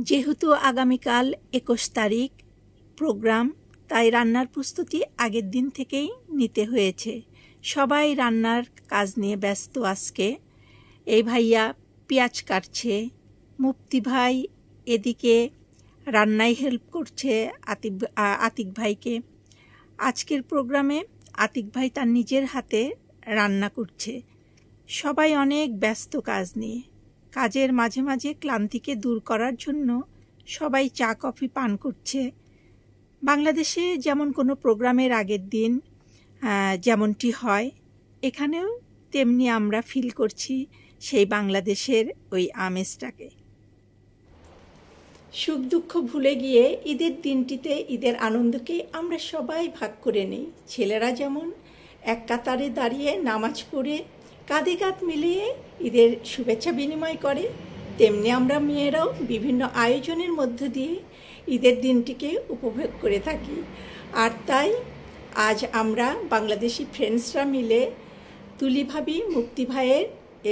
যেহেতু আগামীকাল ২১ তারিখ প্রোগ্রাম, তাই রান্নার প্রস্তুতি আগের দিন থেকেই নিতে হয়েছে। সবাই রান্নার কাজ নিয়ে ব্যস্ত আজকে। এই ভাইয়া পেঁয়াজ কাটছে, মুফতি ভাই এদিকে রান্নায় হেল্প করছে আতিক ভাইকে। আজকের প্রোগ্রামে আতিক ভাই তার নিজের হাতে রান্না করছে। সবাই অনেক ব্যস্ত কাজ নিয়ে। কাজের মাঝে মাঝে ক্লান্তিকে দূর করার জন্য সবাই চা কফি পান করছে। বাংলাদেশে যেমন কোনো প্রোগ্রামের আগের দিন যেমনটি হয়, এখানেও তেমনি আমরা ফিল করছি সেই বাংলাদেশের ওই আমেজটাকে। সুখ দুঃখ ভুলে গিয়ে ঈদের দিনটিতে ঈদের আনন্দকে আমরা সবাই ভাগ করে নিই। ছেলেরা যেমন এক কাতারে দাঁড়িয়ে নামাজ পড়ে কাঁধে কাঁধ মিলিয়ে ঈদের শুভেচ্ছা বিনিময় করে, তেমনি আমরা মেয়েরাও বিভিন্ন আয়োজনের মধ্য দিয়ে ঈদের দিনটিকে উপভোগ করে থাকি। আর তাই আজ আমরা বাংলাদেশি ফ্রেন্ডসরা মিলে তুলি ভাবি, মুফতি ভাইয়ের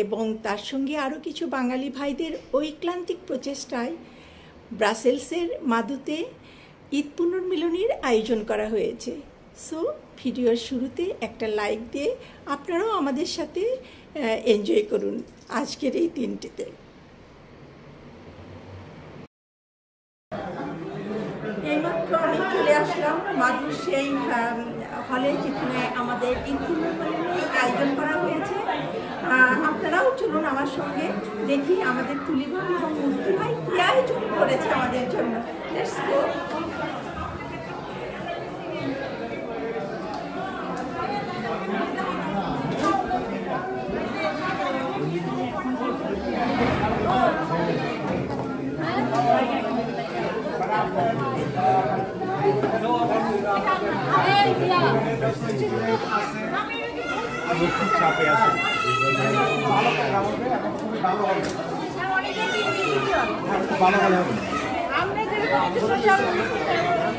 এবং তার সঙ্গে আরও কিছু বাঙালি ভাইদের ঐক্লান্তিক প্রচেষ্টায় ব্রাসেলসের মাদুতে ঈদ পুনর্মিলনীর আয়োজন করা হয়েছে। সো ভিডিওর শুরুতে একটা লাইক দিয়ে আপনারাও আমাদের সাথে এনজয় করুন আজকের এই দিনটিতে। এইমাত্র আমি চলে আসলাম মাদুর সেই হলে যেখানে আমাদের ঈদ পুনর্মিলনী আয়োজন করা হয়েছে। আপনারাও চলুন আমার সঙ্গে, দেখি আমাদের তুলি ভাবি এবং মুফতি ভাই কি আয়োজন করেছে আমাদের জন্য। Let's go.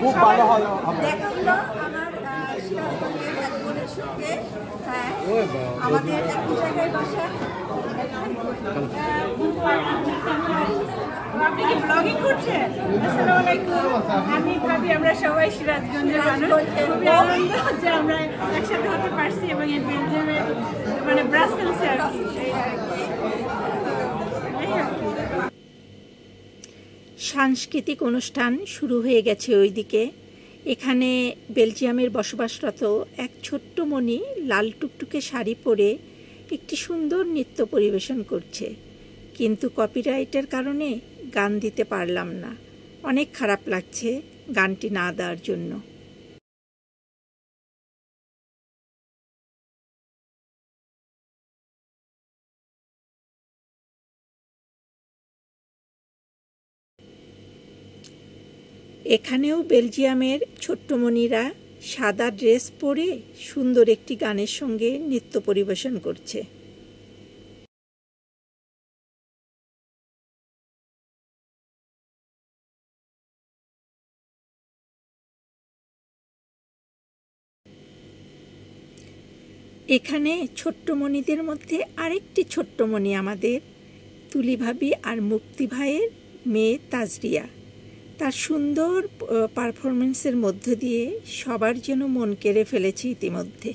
খুব ভালো হয় দেখা হলো আমার সিরাজগঞ্জের এক বোনের সঙ্গে। আমাদের একই জায়গায় বাসা। আপনি কি ব্লগিং করছেন? আসসালামু আলাইকুম, আমি ভাবি আমরা সবাই সিরাজগঞ্জের মানুষ। খুবই আনন্দ যে আমরা একসাথে হতে পারছি এবং এই বেলজিয়ামে মানে ব্রাসেলসে আর কি। সাংস্কৃতিক অনুষ্ঠান শুরু হয়ে গেছে ওইদিকে। এখানে বেলজিয়ামের বসবাসরত এক ছোট্ট মণি লাল টুকটুকে শাড়ি পরে একটি সুন্দর নৃত্য পরিবেশন করছে, কিন্তু কপিরাইটের কারণে গান দিতে পারলাম না। অনেক খারাপ লাগছে গানটি না দেওয়ার জন্য। এখানেও বেলজিয়ামের ছোট্টমণিরা সাদা ড্রেস পরে সুন্দর একটি গানের সঙ্গে নৃত্য পরিবেশন করছে। এখানে ছোট্টমণিদের মধ্যে আরেকটি ছোট্টমণি আমাদের তুলি ভাবি আর মুফতি ভাইয়ের মেয়ে তাজরিয়া। তার সুন্দর পারফরমেন্সের মধ্য দিয়ে সবার যেন মন কেড়ে ফেলেছে ইতিমধ্যে।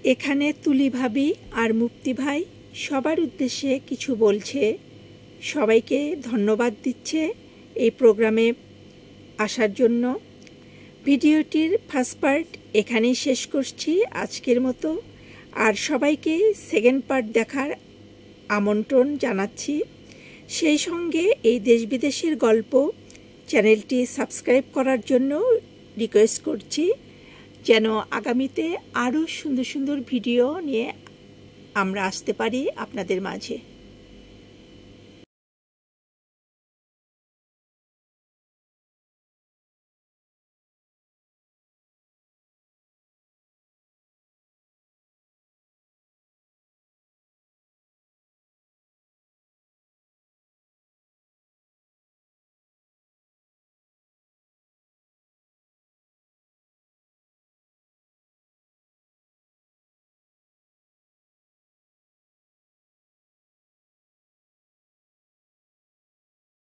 এখানে তুলি ভাবি আর মুক্তি ভাই সবার উদ্দেশ্যে কিছু বলছে, সবাইকে ধন্যবাদ দিচ্ছে এই প্রোগ্রামে আসার জন্য। ভিডিওটির ফার্স্ট পার্ট এখানেই শেষ করছি আজকের মতো, আর সবাইকে সেকেন্ড পার্ট দেখার আমন্ত্রণ জানাচ্ছি। সেই সঙ্গে এই দেশ বিদেশের গল্প চ্যানেলটি সাবস্ক্রাইব করার জন্য রিকোয়েস্ট করছি, যেন আগামীতে আরও সুন্দর সুন্দর ভিডিও নিয়ে আমরা আসতে পারি আপনাদের মাঝে।